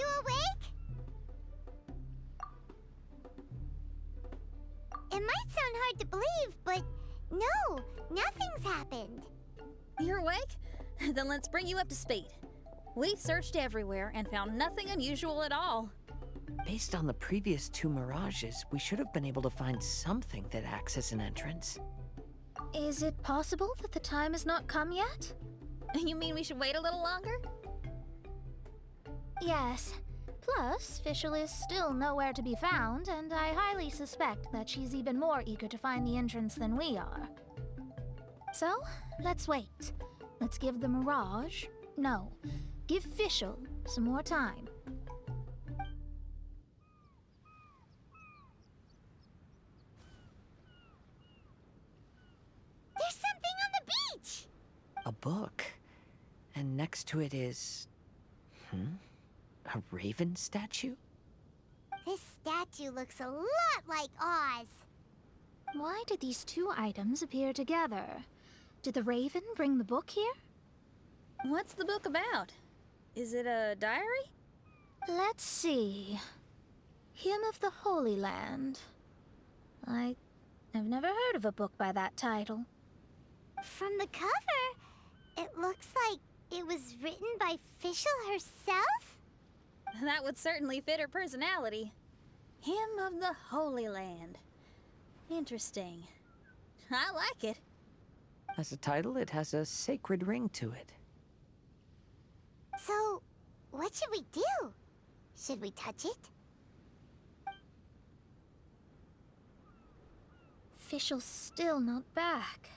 you awake? It might sound hard to believe, but no, nothing's happened. You're awake? Then let's bring you up to speed. We've searched everywhere and found nothing unusual at all. Based on the previous 2 mirages, we should have been able to find something that acts as an entrance. Is it possible that the time has not come yet? You mean we should wait a little longer? Yes. Plus, Fischl is still nowhere to be found, and I highly suspect that she's even more eager to find the entrance than we are. So, let's wait. Let's give the Mirage... No, give Fischl some more time. There's something on the beach! A book. And next to it is... a raven statue? This statue looks a lot like Oz. Why did these 2 items appear together? Did the raven bring the book here? What's the book about? Is it a diary? Let's see. Hymn of the Holy Land. I've never heard of a book by that title. From the cover, it looks like it was written by Fischl herself? That would certainly fit her personality. Hymn of the Holy Land. Interesting. I like it. As a title, it has a sacred ring to it. So, what should we do? Should we touch it? Fischl's still not back.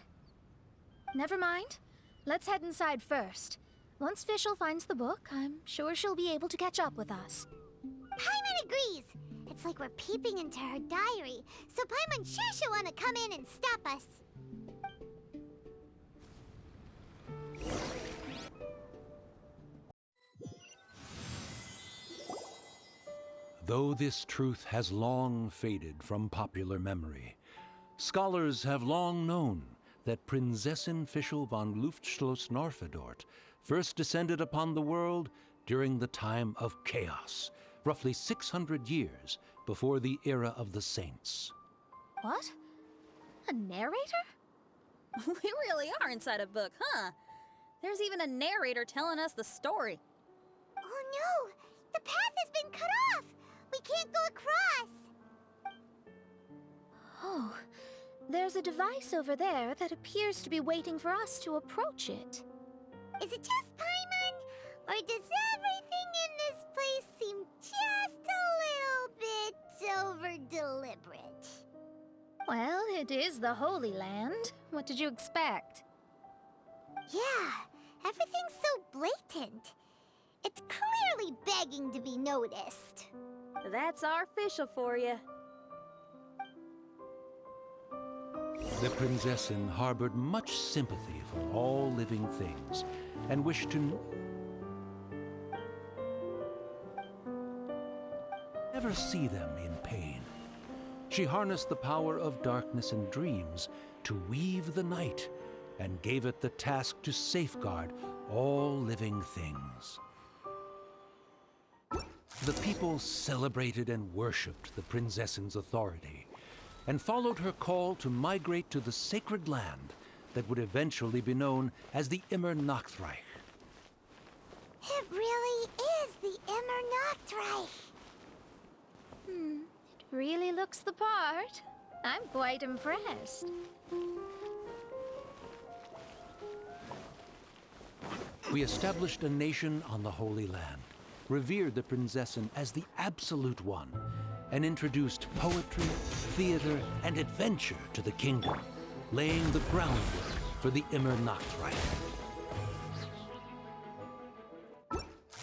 Never mind. Let's head inside first. Once Fischl finds the book, I'm sure she'll be able to catch up with us. Paimon agrees! It's like we're peeping into her diary, so Paimon's sure she'll want to come in and stop us. Though this truth has long faded from popular memory, scholars have long known that Prinzessin Fischl von Luftschloss-Norfedort first descended upon the world during the time of chaos, roughly 600 years before the era of the saints. What? A narrator? We really are inside a book, huh? There's even a narrator telling us the story. Oh no! The path has been cut off! We can't go across! Oh, there's a device over there that appears to be waiting for us to approach it. Is it just Paimon? Or does everything in this place seem just a little bit over-deliberate? Well, it is the Holy Land. What did you expect? Yeah, everything's so blatant. It's clearly begging to be noticed. That's our Fischl for you. The Prinzessin harbored much sympathy for all living things and wished to never see them in pain. She harnessed the power of darkness and dreams to weave the night and gave it the task to safeguard all living things. The people celebrated and worshipped the Prinzessin's authority and followed her call to migrate to the sacred land that would eventually be known as the Immernachtreich. It really is the Immernachtreich. It really looks the part. I'm quite impressed. We established a nation on the Holy Land, revered the Prinzessin as the absolute one, and introduced poetry, theater, and adventure to the kingdom, laying the groundwork for the Immernachtreich.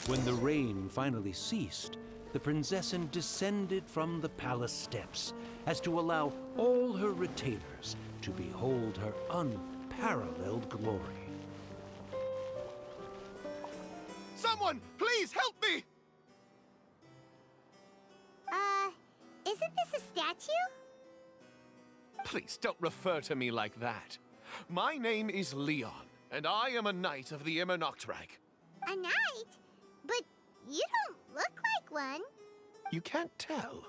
When the rain finally ceased, the Prinzessin descended from the palace steps as to allow all her retainers to behold her unparalleled glory. Someone, please help me! Isn't this a statue? Please don't refer to me like that. My name is Leon, and I am a knight of the Immernachtreich. A knight? But you don't look like one. You can't tell.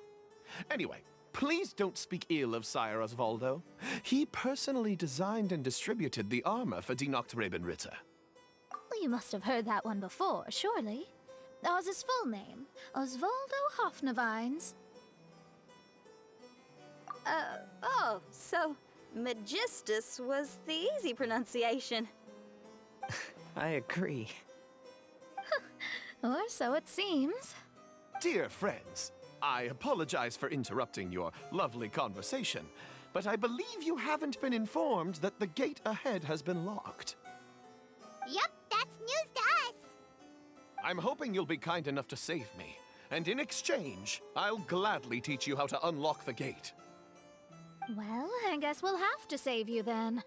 Anyway, please don't speak ill of Sire Osvaldo. He personally designed and distributed the armor for Die Nachtrebenritter. Well, you must have heard that one before, surely. That was his full name, Osvaldo Hofnevines. Oh, so Magistus was the easy pronunciation. I agree. Or so it seems. Dear friends, I apologize for interrupting your lovely conversation, but I believe you haven't been informed that the gate ahead has been locked. Yep, that's news to us. I'm hoping you'll be kind enough to save me, and in exchange, I'll gladly teach you how to unlock the gate. Well, I guess we'll have to save you then.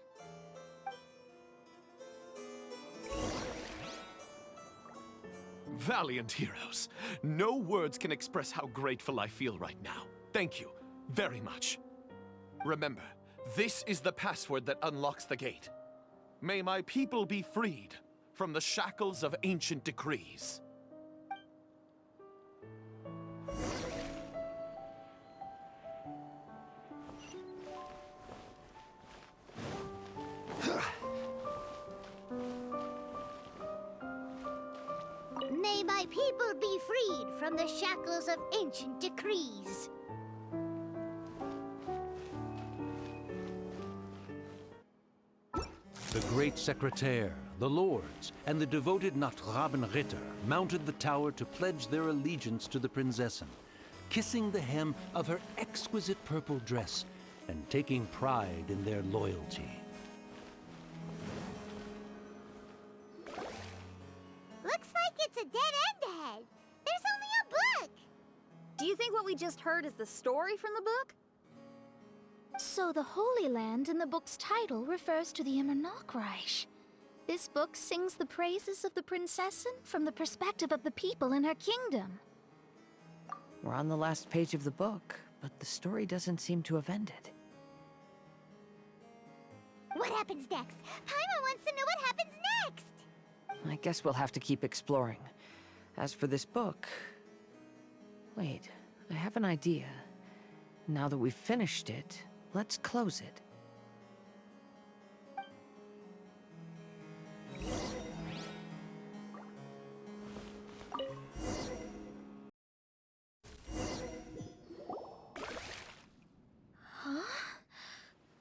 Valiant heroes, no words can express how grateful I feel right now. Thank you very much. Remember, this is the password that unlocks the gate. May my people be freed from the shackles of ancient decrees. May my people be freed from the shackles of ancient decrees. The great secretaire, the lords, and the devoted Nachtrebenritter mounted the tower to pledge their allegiance to the Prinzessin, kissing the hem of her exquisite purple dress and taking pride in their loyalty. Looks like it's a dead end ahead. There's only a book. Do you think what we just heard is the story from the book? So the Holy Land in the book's title refers to the Immernachtreich. This book sings the praises of the Prinzessin from the perspective of the people in her kingdom. We're on the last page of the book, but the story doesn't seem to have ended. What happens next? Paimon wants to know what happens next. I guess we'll have to keep exploring. As for this book... Wait, I have an idea. Now that we've finished it, let's close it.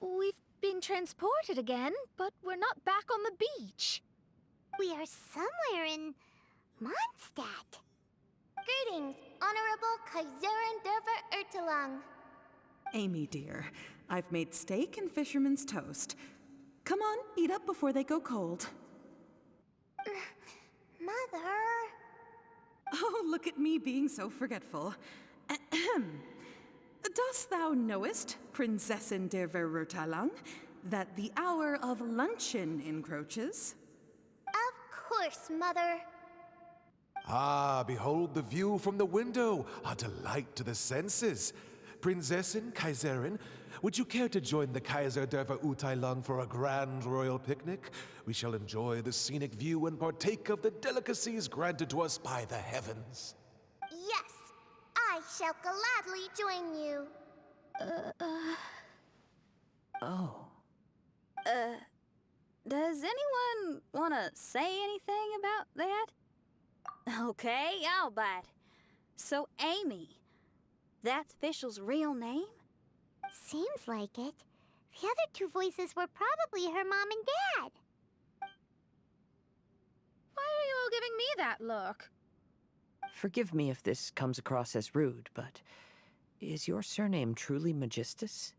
We've been transported again, but we're not back on the beach. We are somewhere in Mondstadt. Greetings, Honorable Kaiserin Derver Ertelang. Amy, dear, I've made steak and fisherman's toast. Come on, eat up before they go cold. Mother... Oh, look at me being so forgetful. Ahem. Dost thou knowest, Prinzessin der Verurteilung, that the hour of luncheon encroaches? Of course, Mother. Ah, behold the view from the window, a delight to the senses. Prinzessin, Kaiserin, would you care to join the Kaiser der Verurteilung for a grand royal picnic? We shall enjoy the scenic view and partake of the delicacies granted to us by the heavens. Yes, I shall gladly join you. Oh. Does anyone want to say anything about that? Okay, I'll bite. So, Amy, that's Fischl's real name? Seems like it. The other two voices were probably her mom and dad. Why are you all giving me that look? Forgive me if this comes across as rude, but is your surname truly Magistus?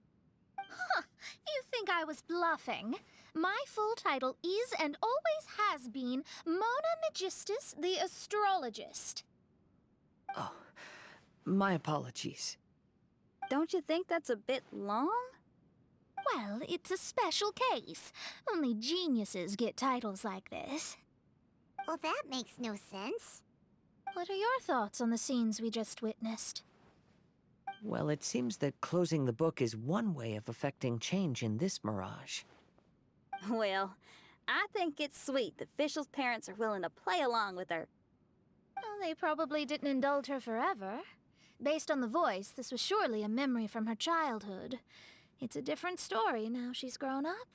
Huh, you think I was bluffing? My full title is and always has been Mona Magistus the Astrologist. Oh, my apologies. Don't you think that's a bit long? Well, it's a special case. Only geniuses get titles like this. Well, that makes no sense. What are your thoughts on the scenes we just witnessed? Well, it seems that closing the book is one way of effecting change in this mirage. Well, I think it's sweet that Fischl's parents are willing to play along with her. Well, They probably didn't indulge her forever. Based on the voice, this was surely a memory from her childhood. It's a different story now she's grown up.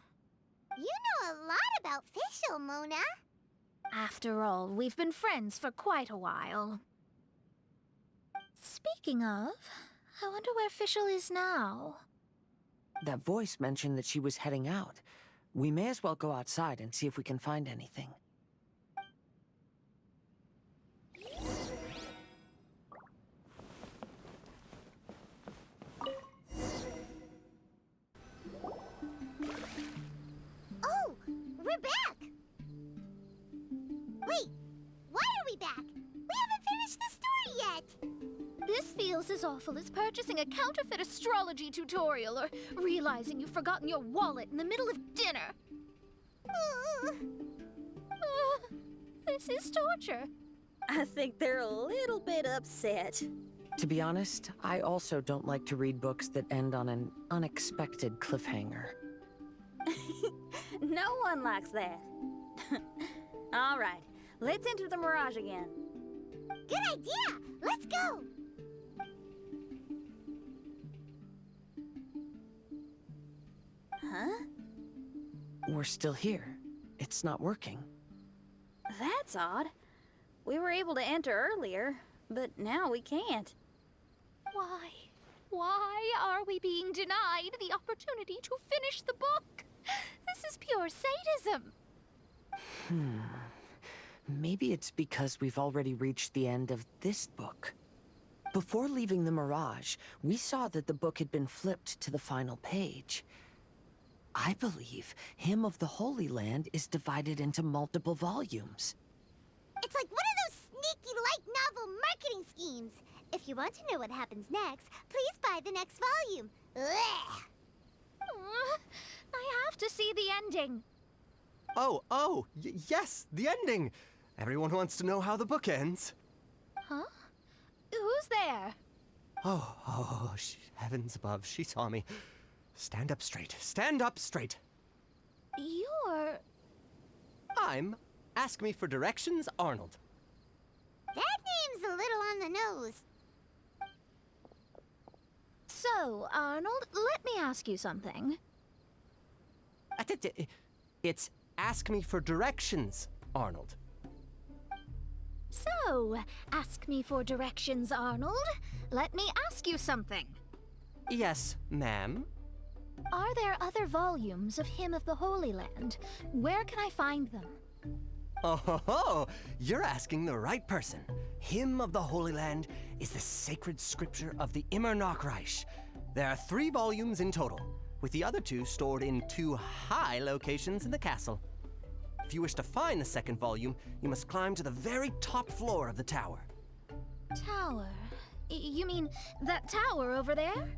You know a lot about Fischl, Mona. After all, we've been friends for quite a while. Speaking of, I wonder where Fischl is now. That voice mentioned that she was heading out. We may as well go outside and see if we can find anything. Oh, we're back! Wait, why are we back? We haven't finished the story yet! This feels as awful as purchasing a counterfeit astrology tutorial or realizing you've forgotten your wallet in the middle of dinner. This is torture. I think they're a little bit upset. To be honest, I also don't like to read books that end on an unexpected cliffhanger. No one likes that. All right, let's enter the Mirage again. Good idea! Let's go! Huh? We're still here. It's not working. That's odd. We were able to enter earlier, but now we can't. Why? Why are we being denied the opportunity to finish the book? This is pure sadism. Maybe it's because we've already reached the end of this book. Before leaving the Mirage, we saw that the book had been flipped to the final page. I believe Hymn of the Holy Land is divided into multiple volumes. It's like one of those sneaky light novel marketing schemes. If you want to know what happens next, please buy the next volume. Ugh. I have to see the ending. Yes, the ending. Everyone wants to know how the book ends. Huh? Who's there? Heavens above, she saw me. Stand up straight. Stand up straight. You're... I'm Ask Me for Directions, Arnold. That name's a little on the nose. So, Arnold, let me ask you something. It's Ask Me for Directions, Arnold. So, ask me for directions, Arnold. Let me ask you something. Yes, ma'am. Are there other volumes of Hymn of the Holy Land? Where can I find them? Oh, you're asking the right person. Hymn of the Holy Land is the sacred scripture of the Immernachtreich. There are 3 volumes in total, with the other 2 stored in 2 high locations in the castle. If you wish to find the second volume, you must climb to the very top floor of the tower. Tower? You mean that tower over there?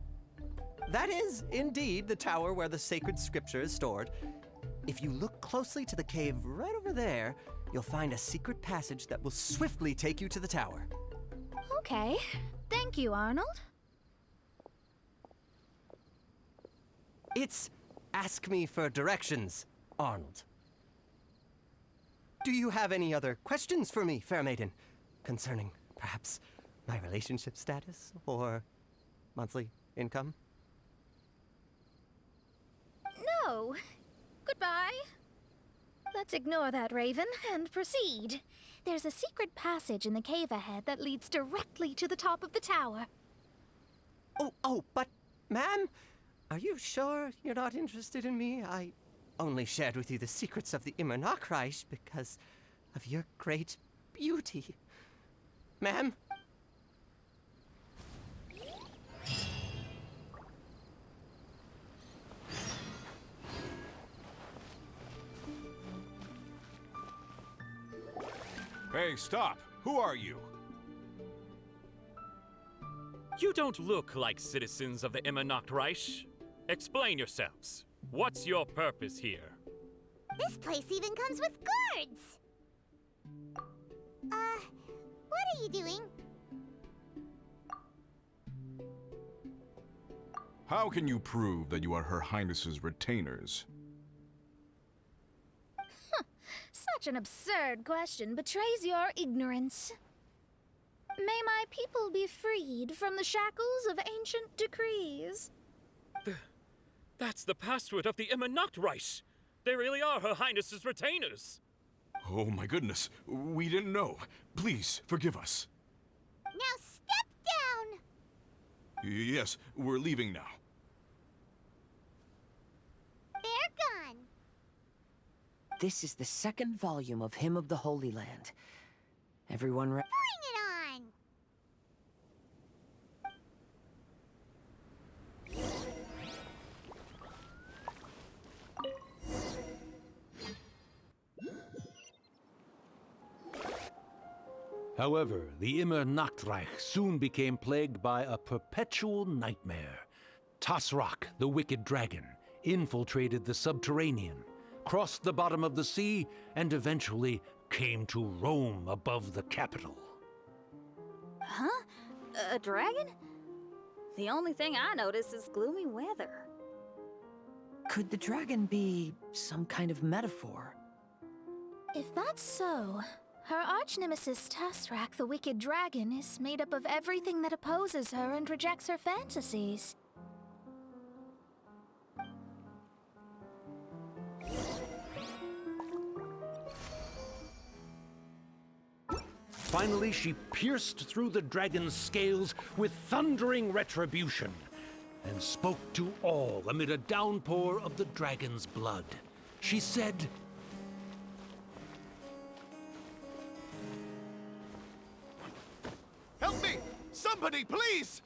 That is, indeed, the tower where the sacred scripture is stored. If you look closely to the cave right over there, you'll find a secret passage that will swiftly take you to the tower. Okay. Thank you, Arnold. It's Ask Me for Directions, Arnold. Do you have any other questions for me, fair maiden? Concerning, perhaps, my relationship status or monthly income? No. Goodbye. Let's ignore that, Raven, and proceed. There's a secret passage in the cave ahead that leads directly to the top of the tower. But, ma'am, are you sure you're not interested in me? I only shared with you the secrets of the Immernachtreich because of your great beauty. Ma'am? Hey, stop! Who are you? You don't look like citizens of the Immernachtreich. Explain yourselves. What's your purpose here? This place even comes with guards! What are you doing? How can you prove that you are Her Highness's retainers? Such an absurd question betrays your ignorance. May my people be freed from the shackles of ancient decrees. That's the password of the Immernachtreich. They really are Her Highness's retainers. Oh my goodness, we didn't know. Please, forgive us. Now step down! Yes, we're leaving now. They're gone. This is the second volume of Hymn of the Holy Land. Everyone Bring it on! However, the Immernachtreich soon became plagued by a perpetual nightmare. Tasrak, the wicked dragon, infiltrated the subterranean, crossed the bottom of the sea, and eventually came to Rome above the capital. Huh? A dragon? The only thing I notice is gloomy weather. Could the dragon be some kind of metaphor? If that's so, her arch-nemesis Tasrak, the wicked dragon, is made up of everything that opposes her and rejects her fantasies. Finally, she pierced through the dragon's scales with thundering retribution and spoke to all amid a downpour of the dragon's blood. She said, Help me! Somebody, please!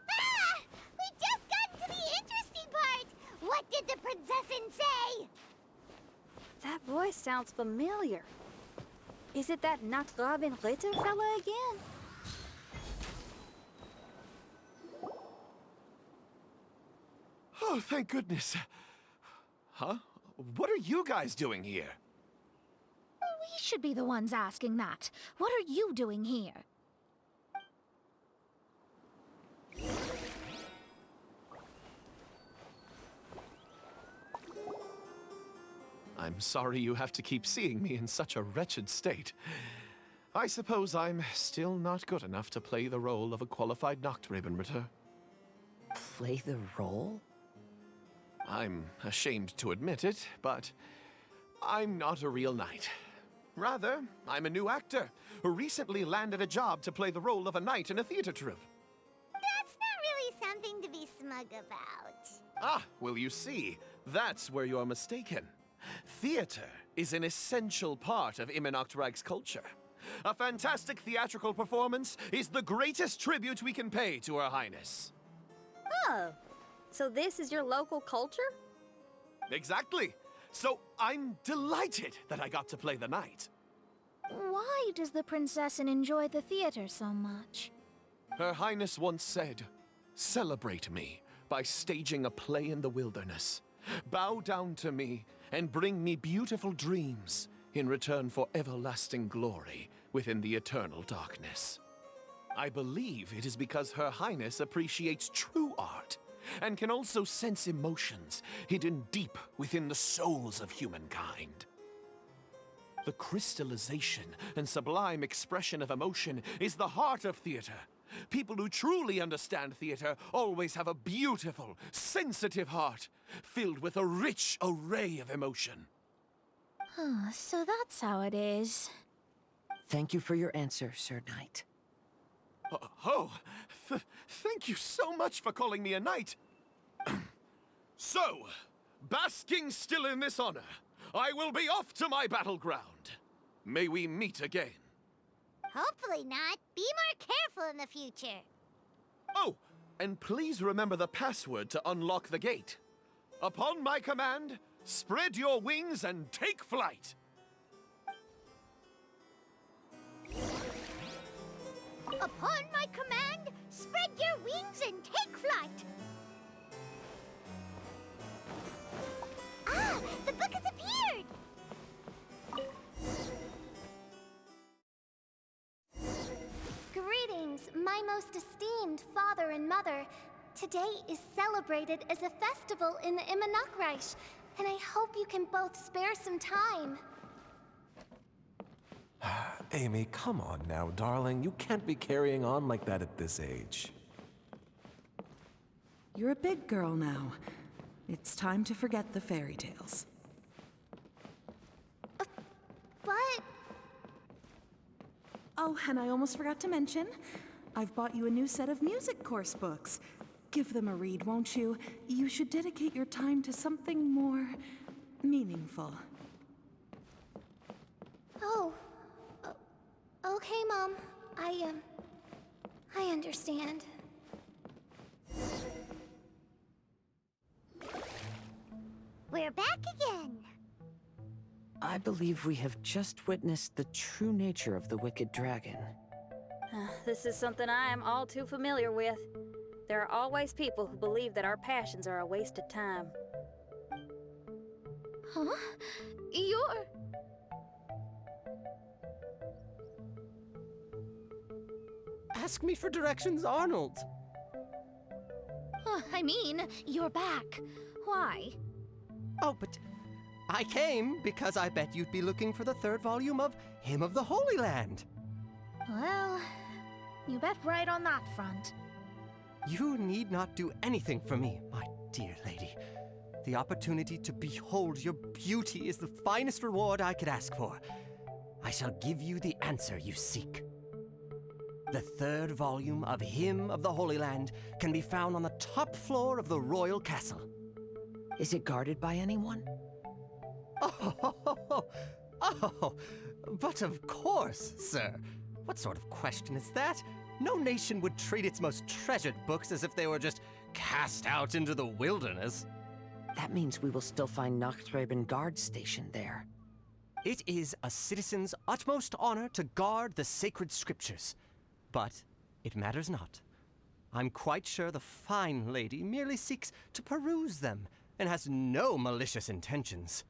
Ah! We just got to the interesting part! What did the princessin say? That voice sounds familiar. Is it that Not Robin Ritter fella again? Oh, thank goodness. Huh? What are you guys doing here? We should be the ones asking that. What are you doing here? I'm sorry you have to keep seeing me in such a wretched state. I suppose I'm still not good enough to play the role of a qualified Nachtrebenritter. Play the role? I'm ashamed to admit it, but I'm not a real knight. Rather, I'm a new actor who recently landed a job to play the role of a knight in a theater troupe. That's not really something to be smug about. Ah, well, you see, that's where you're mistaken. Theater is an essential part of Immernachtreich's culture. A fantastic theatrical performance is the greatest tribute we can pay to Her Highness. Oh, so this is your local culture? Exactly. So I'm delighted that I got to play the knight. Why does the princessin enjoy the theater so much? Her Highness once said, "Celebrate me by staging a play in the wilderness. Bow down to me and bring me beautiful dreams in return for everlasting glory within the eternal darkness." I believe it is because Her Highness appreciates true art and can also sense emotions hidden deep within the souls of humankind. The crystallization and sublime expression of emotion is the heart of theater. People who truly understand theater always have a beautiful, sensitive heart filled with a rich array of emotion. So that's how it is. Thank you for your answer, Sir Knight. Thank you so much for calling me a knight. So, basking still in this honor, I will be off to my battleground. May we meet again. Hopefully not. Be more careful in the future. Oh, and please remember the password to unlock the gate. Upon my command, spread your wings and take flight. Upon my command, spread your wings and take flight. Ah, the book has appeared. Greetings, my most esteemed father and mother. Today is celebrated as a festival in the Immernachtreich, and I hope you can both spare some time. Amy, come on now, darling. You can't be carrying on like that at this age. You're a big girl now. It's time to forget the fairy tales. But... Oh, and I almost forgot to mention, I've bought you a new set of music course books. Give them a read, won't you? You should dedicate your time to something more meaningful. Oh. Okay, Mom. I understand. We're back again. I believe we have just witnessed the true nature of the wicked dragon. This is something I am all too familiar with. There are always people who believe that our passions are a waste of time. Huh? You're... Ask me for directions, Arnold. I mean, you're back. Why? Oh, but I came because I bet you'd be looking for the third volume of Hymn of the Holy Land. Well, you bet right on that front. You need not do anything for me, my dear lady. The opportunity to behold your beauty is the finest reward I could ask for. I shall give you the answer you seek. The third volume of Hymn of the Holy Land can be found on the top floor of the royal castle. Is it guarded by anyone? Oh, but of course, sir. What sort of question is that? No nation would treat its most treasured books as if they were just cast out into the wilderness. That means we will still find Nachtreibin guard stationed there. It is a citizen's utmost honor to guard the sacred scriptures. But it matters not. I'm quite sure the fine lady merely seeks to peruse them and has no malicious intentions.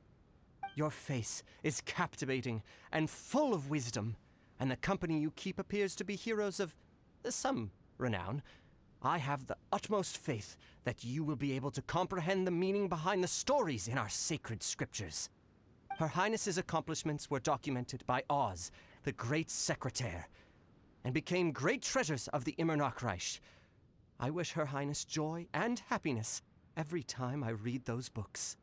Your face is captivating and full of wisdom, and the company you keep appears to be heroes of some renown. I have the utmost faith that you will be able to comprehend the meaning behind the stories in our sacred scriptures. Her Highness's accomplishments were documented by Oz, the great secretaire, and became great treasures of the Immernachtreich. I wish Her Highness joy and happiness every time I read those books.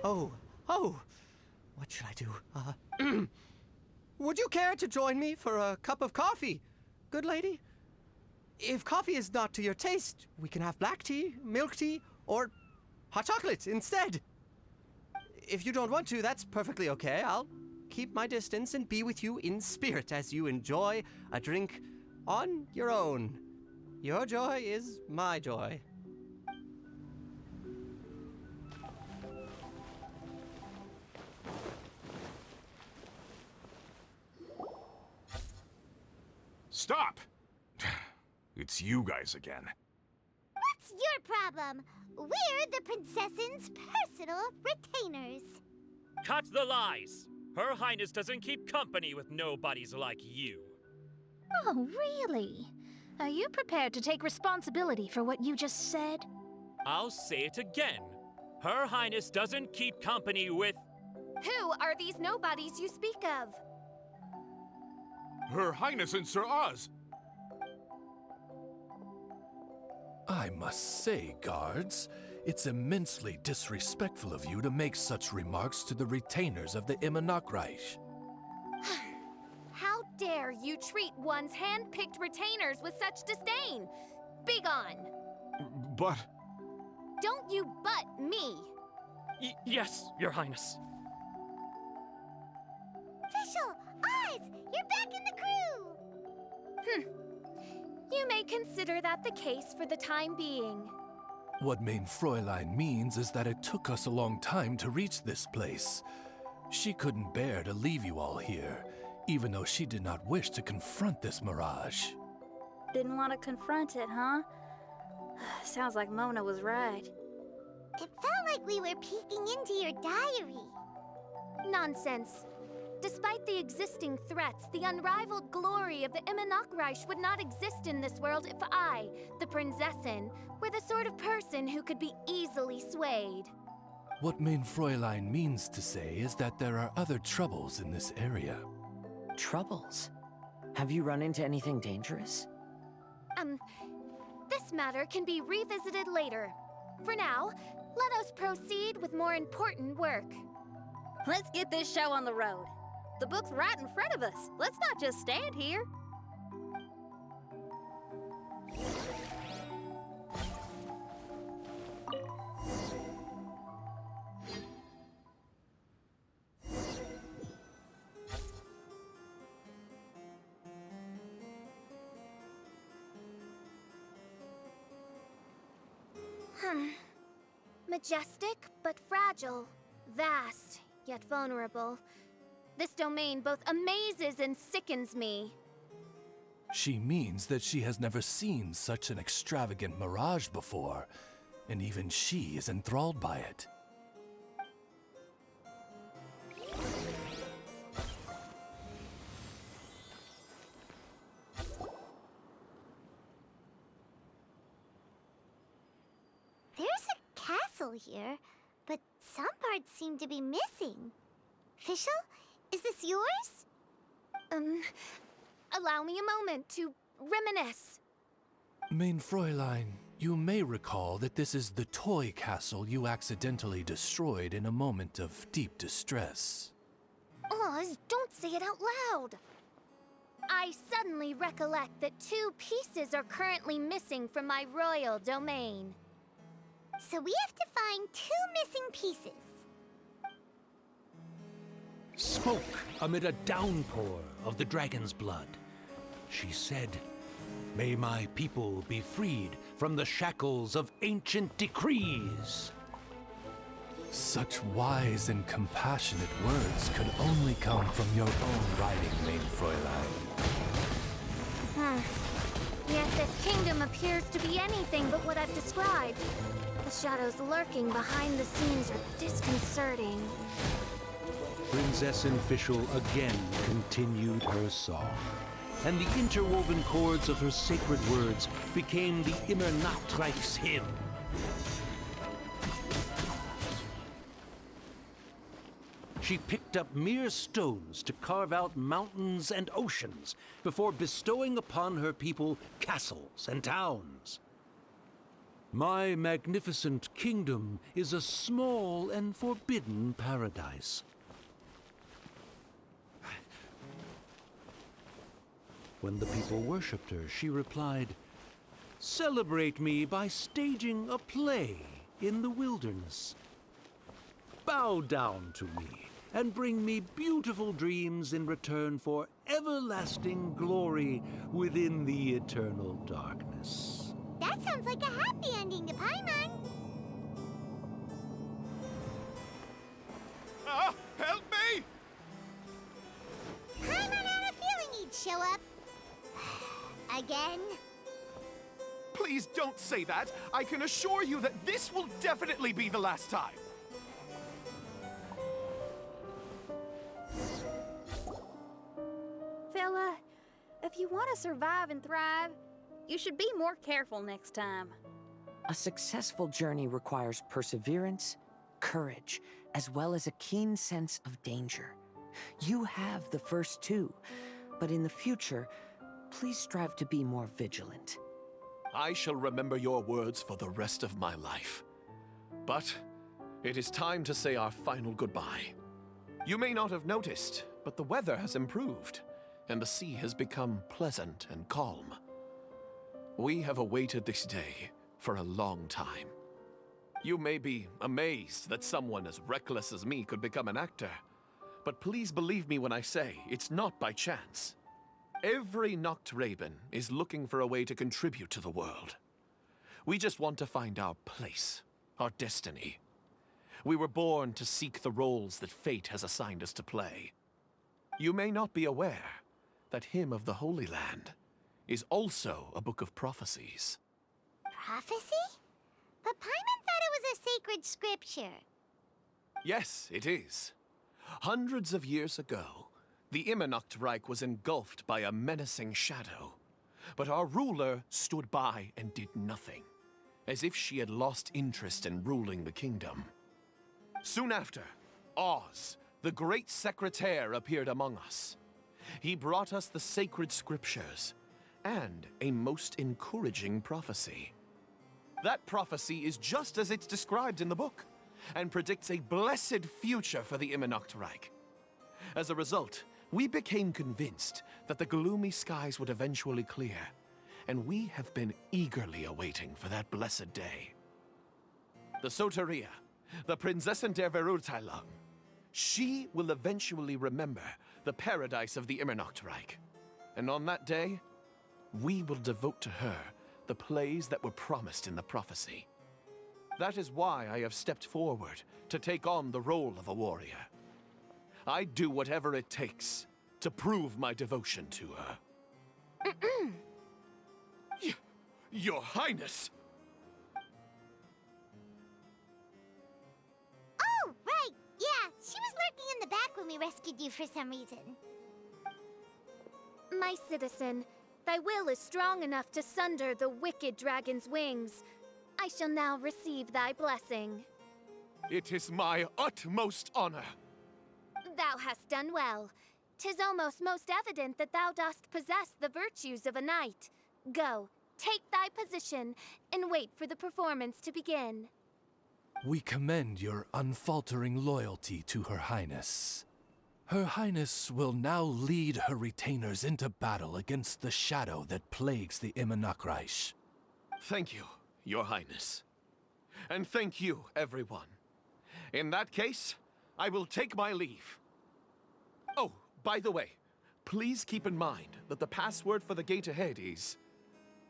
Oh, what should I do? Would you care to join me for a cup of coffee, good lady? If coffee is not to your taste, we can have black tea, milk tea, or hot chocolate instead. If you don't want to, that's perfectly okay. I'll keep my distance and be with you in spirit as you enjoy a drink on your own. Your joy is my joy. Stop! It's you guys again. What's your problem? We're the princess's personal retainers. Cut the lies! Her Highness doesn't keep company with nobodies like you. Oh, really? Are you prepared to take responsibility for what you just said? I'll say it again. Her Highness doesn't keep company with... Who are these nobodies you speak of? Her Highness and Sir Oz. I must say, guards, it's immensely disrespectful of you to make such remarks to the retainers of the Immernachtreich. How dare you treat one's hand-picked retainers with such disdain? Begone! But... Don't you but me! Yes, Your Highness. Fischl, Oz, you're back in the crew! You may consider that the case for the time being. What mein Fräulein means is that it took us a long time to reach this place. She couldn't bear to leave you all here, even though she did not wish to confront this mirage. Didn't want to confront it, huh? Sounds like Mona was right. It felt like we were peeking into your diary. Nonsense. Despite the existing threats, the unrivaled glory of the Immernachtreich would not exist in this world if I, the Prinzessin, were the sort of person who could be easily swayed. What Mein Fräulein means to say is that there are other troubles in this area. Troubles? Have you run into anything dangerous? This matter can be revisited later. For now, let us proceed with more important work. Let's get this show on the road. The book's right in front of us. Let's not just stand here. Majestic, but fragile. Vast, yet vulnerable. This domain both amazes and sickens me. She means that she has never seen such an extravagant mirage before, and even she is enthralled by it. There's a castle here, but some parts seem to be missing. Fischl, is this yours? Allow me a moment to reminisce. Mein Fräulein, you may recall that this is the toy castle you accidentally destroyed in a moment of deep distress. Oz, don't say it out loud. I suddenly recollect that 2 pieces are currently missing from my royal domain. So we have to find 2 missing pieces. Spoke amid a downpour of the dragon's blood. She said, "May my people be freed from the shackles of ancient decrees." Such wise and compassionate words could only come from your own writing, Mein Fräulein. Yet this kingdom appears to be anything but what I've described. The shadows lurking behind the scenes are disconcerting. Prinzessin Fischl again continued her song, and the interwoven chords of her sacred words became the Immernachtreich's hymn. She picked up mere stones to carve out mountains and oceans before bestowing upon her people castles and towns. My magnificent kingdom is a small and forbidden paradise. When the people worshipped her, she replied, "Celebrate me by staging a play in the wilderness. Bow down to me and bring me beautiful dreams in return for everlasting glory within the eternal darkness." That sounds like a happy ending to Paimon. Help me! Paimon had a feeling he'd show up. Again? Please don't say that. I can assure you that this will definitely be the last time. Fella, if you want to survive and thrive, you should be more careful next time. A successful journey requires perseverance, courage, as well as a keen sense of danger. You have the first 2, but in the future, please strive to be more vigilant. I shall remember your words for the rest of my life. But it is time to say our final goodbye. You may not have noticed, but the weather has improved, and the sea has become pleasant and calm. We have awaited this day for a long time. You may be amazed that someone as reckless as me could become an actor, but please believe me when I say it's not by chance. Every Nachtraben is looking for a way to contribute to the world. We just want to find our place, our destiny. We were born to seek the roles that fate has assigned us to play. You may not be aware that Hymn of the Holy Land is also a book of prophecies. Prophecy? But Paimon thought it was a sacred scripture. Yes, it is. Hundreds of years ago, The Immernachtreich was engulfed by a menacing shadow, but our ruler stood by and did nothing, as if she had lost interest in ruling the kingdom. Soon after, Oz, the great secretaire, appeared among us. He brought us the sacred scriptures and a most encouraging prophecy. That prophecy is just as it's described in the book, and predicts a blessed future for the Immernachtreich. As a result, we became convinced that the gloomy skies would eventually clear, and we have been eagerly awaiting for that blessed day. The Soteria, the Prinzessin der Verurteilung, she will eventually remember the paradise of the Immernachtreich, and on that day, we will devote to her the plays that were promised in the prophecy. That is why I have stepped forward to take on the role of a warrior. I'd do whatever it takes to prove my devotion to her. Your Highness! Oh, right! Yeah, she was lurking in the back when we rescued you for some reason. My citizen, thy will is strong enough to sunder the wicked dragon's wings. I shall now receive thy blessing. It is my utmost honor. Thou hast done well. 'Tis almost most evident that thou dost possess the virtues of a knight. Go, take thy position, and wait for the performance to begin. We commend your unfaltering loyalty to Her Highness. Her Highness will now lead her retainers into battle against the shadow that plagues the Immernachtreich. Thank you, Your Highness. And thank you, everyone. In that case, I will take my leave. Oh, by the way, please keep in mind that the password for the gate ahead is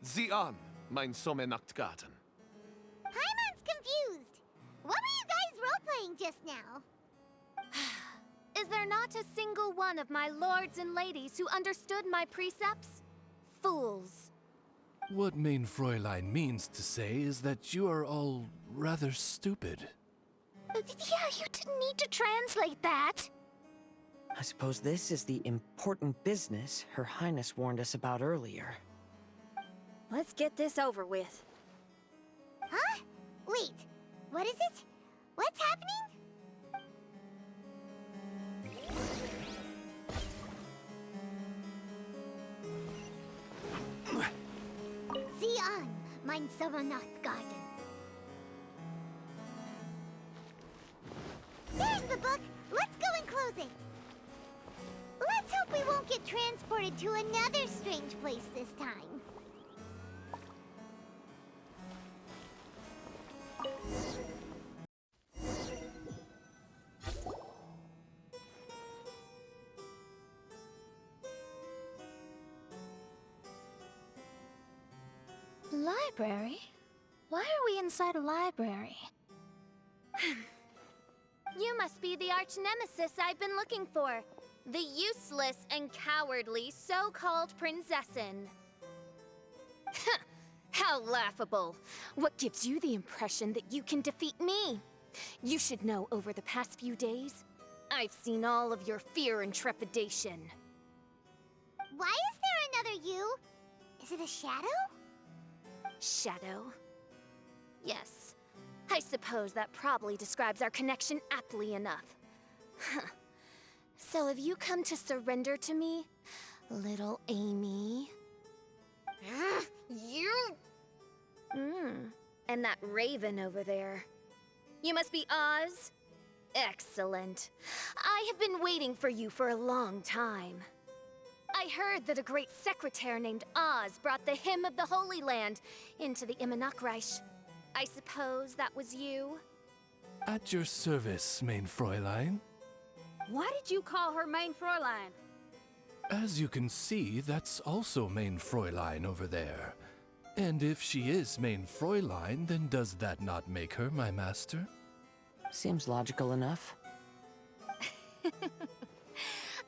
Zian, mein Sommernachtgarten. Paimon's confused. What were you guys role-playing just now? Is there not a single one of my lords and ladies who understood my precepts? Fools. What Mein Fräulein means to say is that you are all rather stupid. Yeah, you didn't need to translate that. I suppose this is the important business Her Highness warned us about earlier. Let's get this over with. Huh? Wait, what is it? What's happening? Zian, mein Sommernachtgarten. There's the book. Let's go and close it. Let's hope we won't get transported to another strange place this time. Library? Why are we inside a library? You must be the arch-nemesis I've been looking for. The useless and cowardly so-called Prinzessin. How laughable. What gives you the impression that you can defeat me? You should know over the past few days, I've seen all of your fear and trepidation. Why is there another you? Is it a shadow? Shadow? Yes. I suppose that probably describes our connection aptly enough. So have you come to surrender to me, little Amy? You? And that raven over there. You must be Oz? Excellent. I have been waiting for you for a long time. I heard that a great secretaire named Oz brought the hymn of the Holy Land into the Immernachtreich. I suppose that was you? At your service, Mein Fräulein. Why did you call her Mein Fräulein? As you can see, that's also Mein Fräulein over there. And if she is Mein Fräulein, then does that not make her my master? Seems logical enough.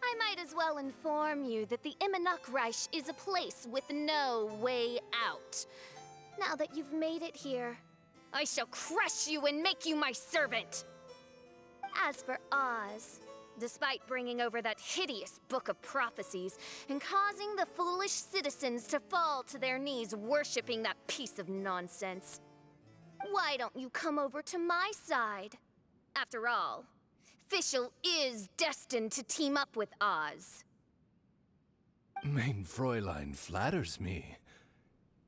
I might as well inform you that the Immernachtreich is a place with no way out. Now that you've made it here, I shall crush you and make you my servant. As for Oz, despite bringing over that hideous book of prophecies and causing the foolish citizens to fall to their knees worshipping that piece of nonsense. Why don't you come over to my side? After all, Fischl is destined to team up with Oz. Mein Fräulein flatters me.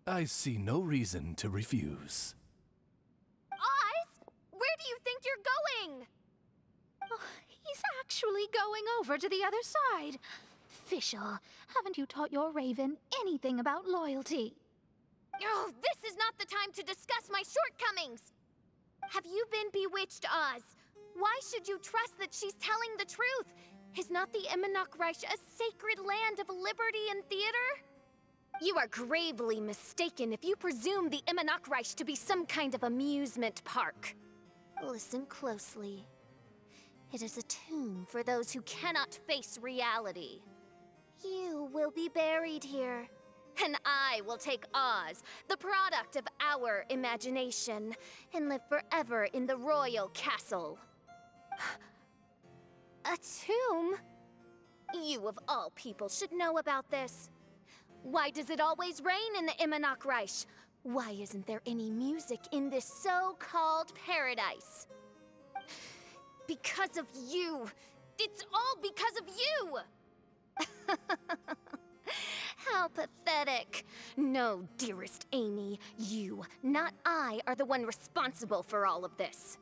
I see no reason to refuse. Oz? Where do you think you're going? Oh, he's actually going over to the other side. Fischl, haven't you taught your raven anything about loyalty? Oh, this is not the time to discuss my shortcomings! Have you been bewitched, Oz? Why should you trust that she's telling the truth? Is not the Immernachtreich a sacred land of liberty and theater? You are gravely mistaken if you presume the Immernachtreich to be some kind of amusement park. Listen closely. It is a tomb for those who cannot face reality. You will be buried here, and I will take Oz, the product of our imagination, and live forever in the royal castle. A tomb? You of all people should know about this. Why does it always rain in the Immernachtreich? Why isn't there any music in this so-called paradise? Because of you. It's all because of you! How pathetic. No, dearest Amy, you, not I, are the one responsible for all of this.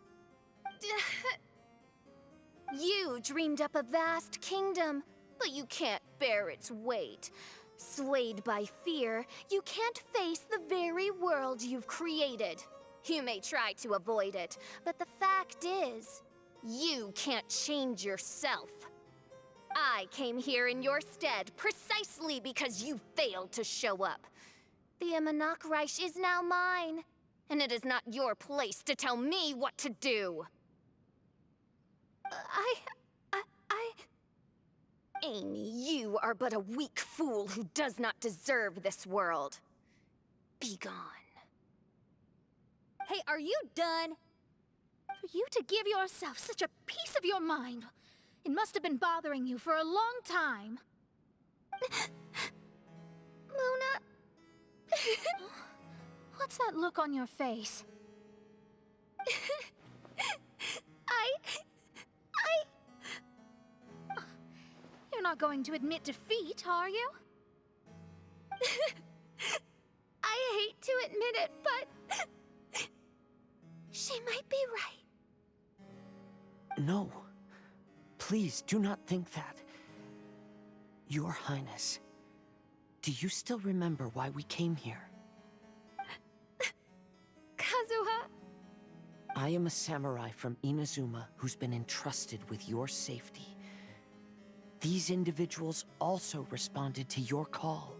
You dreamed up a vast kingdom, but you can't bear its weight. Swayed by fear, you can't face the very world you've created. You may try to avoid it, but the fact is, you can't change yourself. I came here in your stead precisely because you failed to show up. The Immernachtreich is now mine, and it is not your place to tell me what to do. Amy, you are but a weak fool who does not deserve this world. Be gone. Hey, are you done? For you to give yourself such a piece of your mind, it must have been bothering you for a long time. Luna? What's that look on your face? You're not going to admit defeat, are you? I hate to admit it, but she might be right. No. Please, do not think that. Your Highness, do you still remember why we came here? Kazuha? I am a samurai from Inazuma who's been entrusted with your safety. These individuals also responded to your call.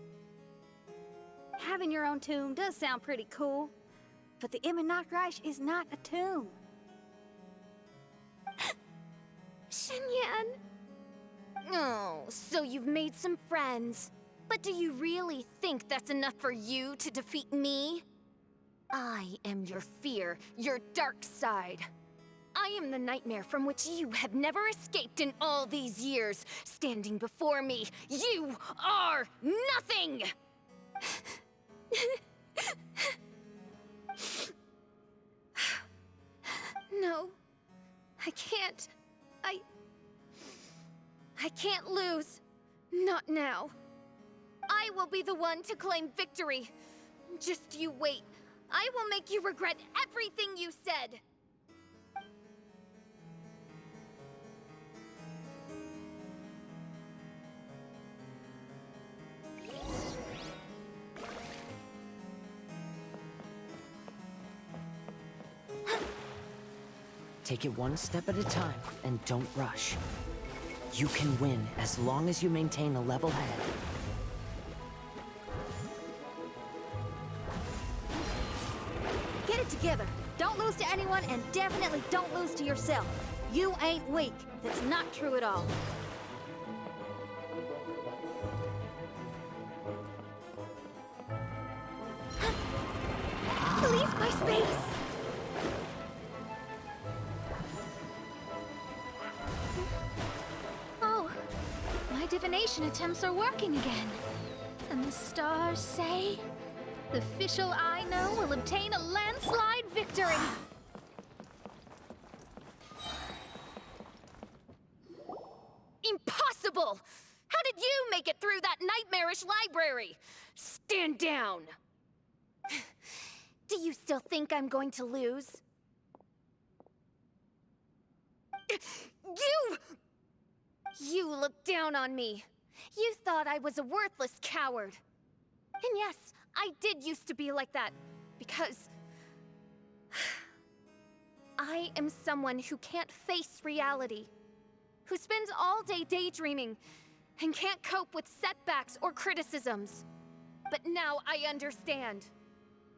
Having your own tomb does sound pretty cool, but the Immernachtreich is not a tomb. Shenyan. Oh, so you've made some friends. But do you really think that's enough for you to defeat me? I am your fear, your dark side. I am the nightmare from which you have never escaped in all these years. Standing before me, you are nothing! No, I can't. I can't lose. Not now. I will be the one to claim victory. Just you wait. I will make you regret everything you said. Take it one step at a time, and don't rush. You can win as long as you maintain a level head. Get it together. Don't lose to anyone, and definitely don't lose to yourself. You ain't weak. That's not true at all. Leave my space! divination attempts are working again. And the stars say the Fischl I know will obtain a landslide victory. Impossible! How did you make it through that nightmarish library? Stand down! Do you still think I'm going to lose? You looked down on me. You thought I was a worthless coward. And yes, I did used to be like that, because I am someone who can't face reality, who spends all day daydreaming, and can't cope with setbacks or criticisms. But now I understand.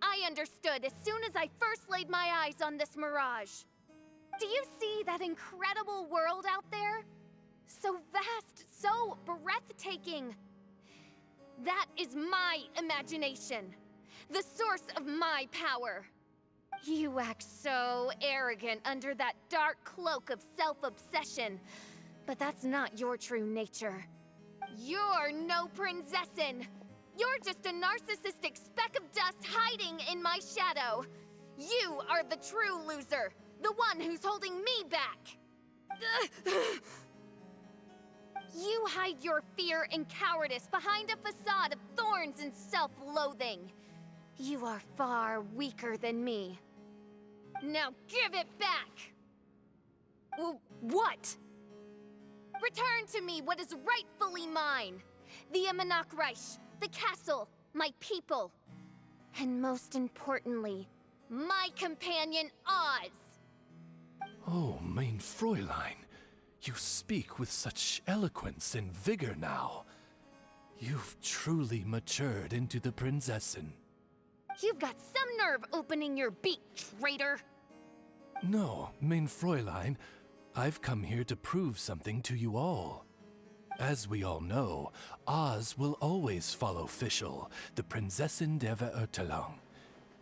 I understood as soon as I first laid my eyes on this mirage. Do you see that incredible world out there? So vast, so breathtaking. That is my imagination, the source of my power. You act so arrogant under that dark cloak of self-obsession, but that's not your true nature. You're no princessin. You're just a narcissistic speck of dust hiding in my shadow. You are the true loser, the one who's holding me back. You hide your fear and cowardice behind a facade of thorns and self-loathing. You are far weaker than me. Now give it back! What? Return to me what is rightfully mine. The Immernachtreich, the castle, my people. And most importantly, my companion Oz. Oh, mein Fräulein. You speak with such eloquence and vigor now. You've truly matured into the Prinzessin. You've got some nerve opening your beak, traitor! No, mein Fräulein, I've come here to prove something to you all. As we all know, Oz will always follow Fischl, the Prinzessin der Verurteilung.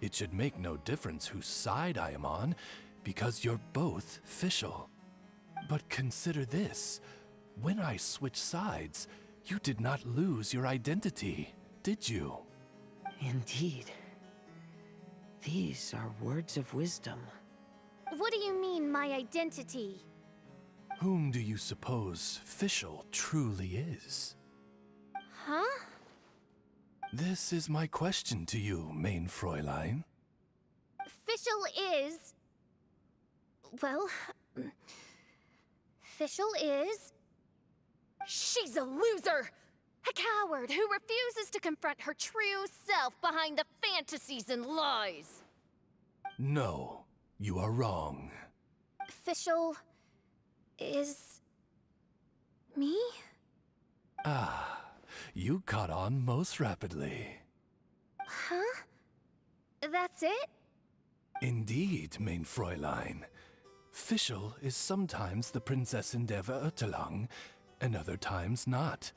It should make no difference whose side I am on, because you're both Fischl. But consider this. When I switched sides, you did not lose your identity, did you? Indeed. These are words of wisdom. What do you mean, my identity? Whom do you suppose Fischl truly is? Huh? This is my question to you, mein Fräulein. Fischl is... Well... Fischl is... She's a loser! A coward who refuses to confront her true self behind the fantasies and lies! No, you are wrong. Fischl... is... me? Ah, you caught on most rapidly. Huh? That's it? Indeed, mein Fräulein. Fischl is sometimes the Prinzessin der Verurteilung, and other times not.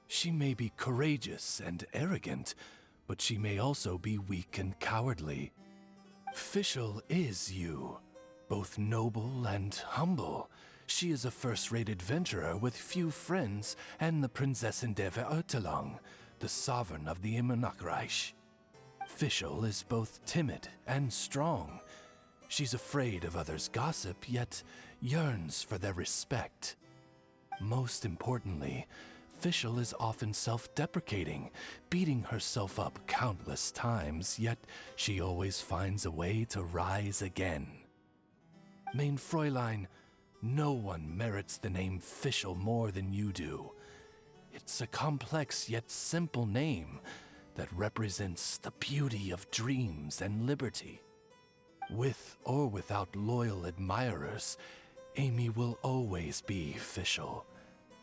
She may be courageous and arrogant, but she may also be weak and cowardly. Fischl is you, both noble and humble. She is a first-rate adventurer with few friends and the Prinzessin der Verurteilung, the sovereign of the Immernachtreich. Fischl is both timid and strong. She's afraid of others' gossip, yet yearns for their respect. Most importantly, Fischl is often self-deprecating, beating herself up countless times, yet she always finds a way to rise again. Mein Fräulein, no one merits the name Fischl more than you do. It's a complex yet simple name that represents the beauty of dreams and liberty. With or without loyal admirers, Amy will always be Fischl.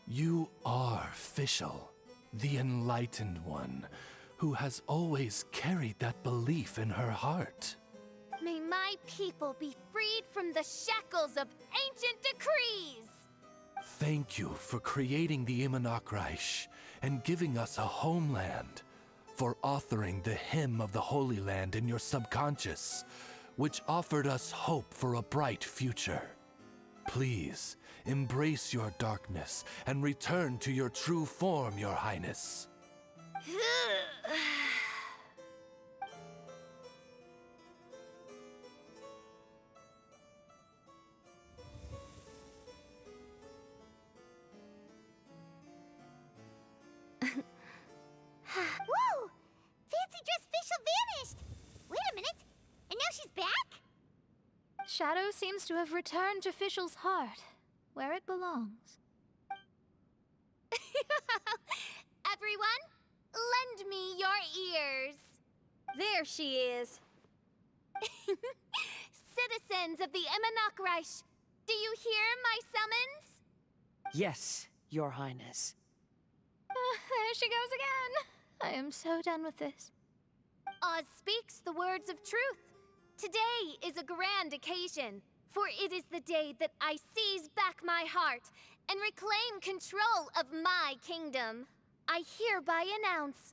You are Fischl, the enlightened one, who has always carried that belief in her heart. May my people be freed from the shackles of ancient decrees! Thank you for creating the Immernachtreich and giving us a homeland, for authoring the hymn of the Holy Land in your subconscious, which offered us hope for a bright future. Please, embrace your darkness and return to your true form, Your Highness. Whoa! Fancy dress Fischl vanished! Wait a minute, and now she's back? Shadow seems to have returned to Fischl's heart, where it belongs. Everyone, lend me your ears. There she is. Citizens of the Immernachtreich, do you hear my summons? Yes, Your Highness. There she goes again. I am so done with this. Oz speaks the words of truth. Today is a grand occasion, for it is the day that I seize back my heart and reclaim control of my kingdom. I hereby announce,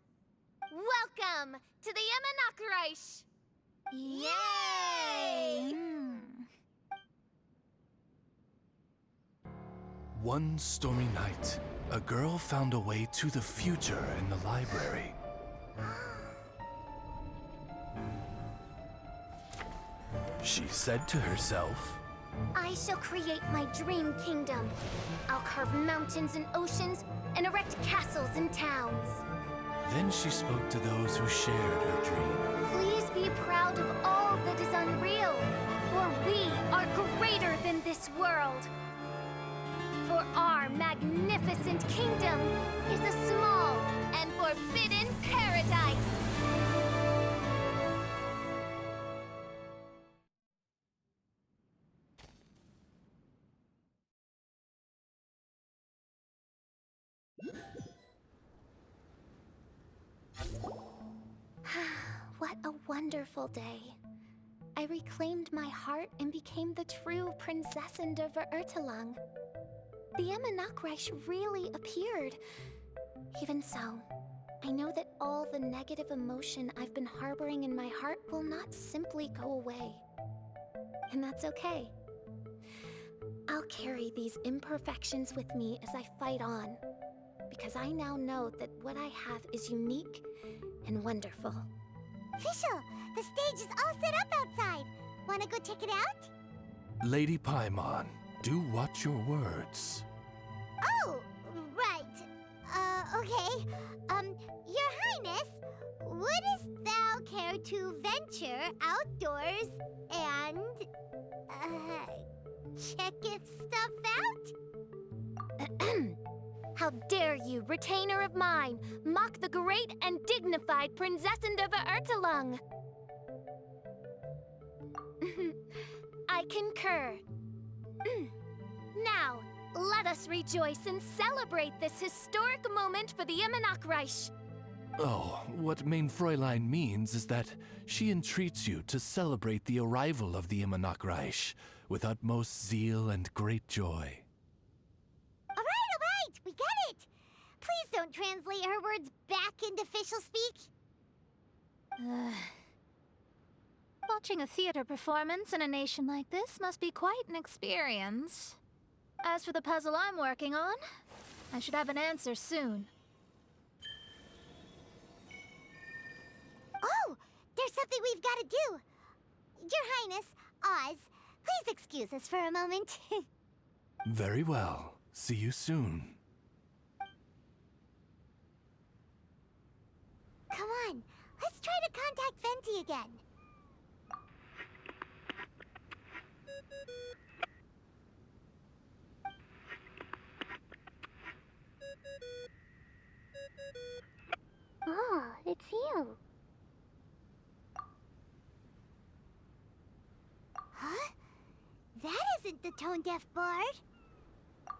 welcome to the Immernachtreich! Yay! One stormy night, a girl found a way to the future in the library. She said to herself, I shall create my dream kingdom. I'll carve mountains and oceans and erect castles and towns. then she spoke to those who shared her dream. Please be proud of all that is unreal, for we are greater than this world. For our magnificent kingdom is a small and forbidden paradise. What a wonderful day. I reclaimed my heart and became the true Prinzessin der Verurteilung. The Immernachtreich really appeared. Even so, I know that all the negative emotion I've been harboring in my heart will not simply go away. And that's okay. I'll carry these imperfections with me as I fight on, because I now know that what I have is unique and wonderful. Fischl, the stage is all set up outside. Wanna go check it out? Lady Paimon, do watch your words. Oh, right. Okay. Your Highness, wouldst thou care to venture outdoors and, checketh stuff out? How dare you, retainer of mine, mock the great and dignified Prinzessin der Verurteilung? I concur. Now, let us rejoice and celebrate this historic moment for the Immernachtreich. Oh, what Mein Fräulein means is that she entreats you to celebrate the arrival of the Immernachtreich with utmost zeal and great joy. All right, we get it. Please don't translate her words back into Fischl speak. Watching a theater performance in a nation like this must be quite an experience. As for the puzzle I'm working on, I should have an answer soon. Oh, there's something we've got to do. Your Highness, Oz, please excuse us for a moment. Very well. See you soon. Come on, let's try to contact Venti again. Oh, it's you. Huh? That isn't the tone-deaf bard.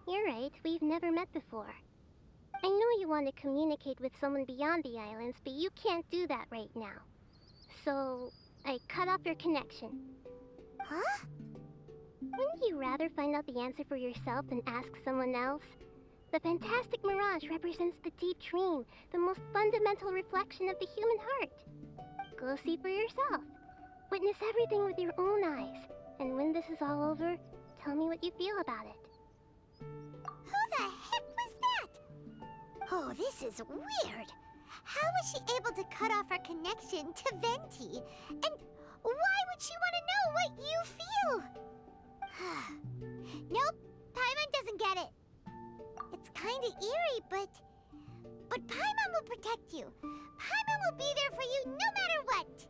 You're right, we've never met before. I know you want to communicate with someone beyond the islands, but you can't do that right now. So, I cut off your connection. Huh? Wouldn't you rather find out the answer for yourself than ask someone else? The fantastic mirage represents the deep dream, the most fundamental reflection of the human heart. Go see for yourself. Witness everything with your own eyes. And when this is all over, tell me what you feel about it. Who the heck was that? Oh, this is weird. How was she able to cut off her connection to Venti? And why would she want to know what you feel? Nope, Paimon doesn't get it. It's kinda eerie, but Paimon will protect you. Paimon will be there for you no matter what.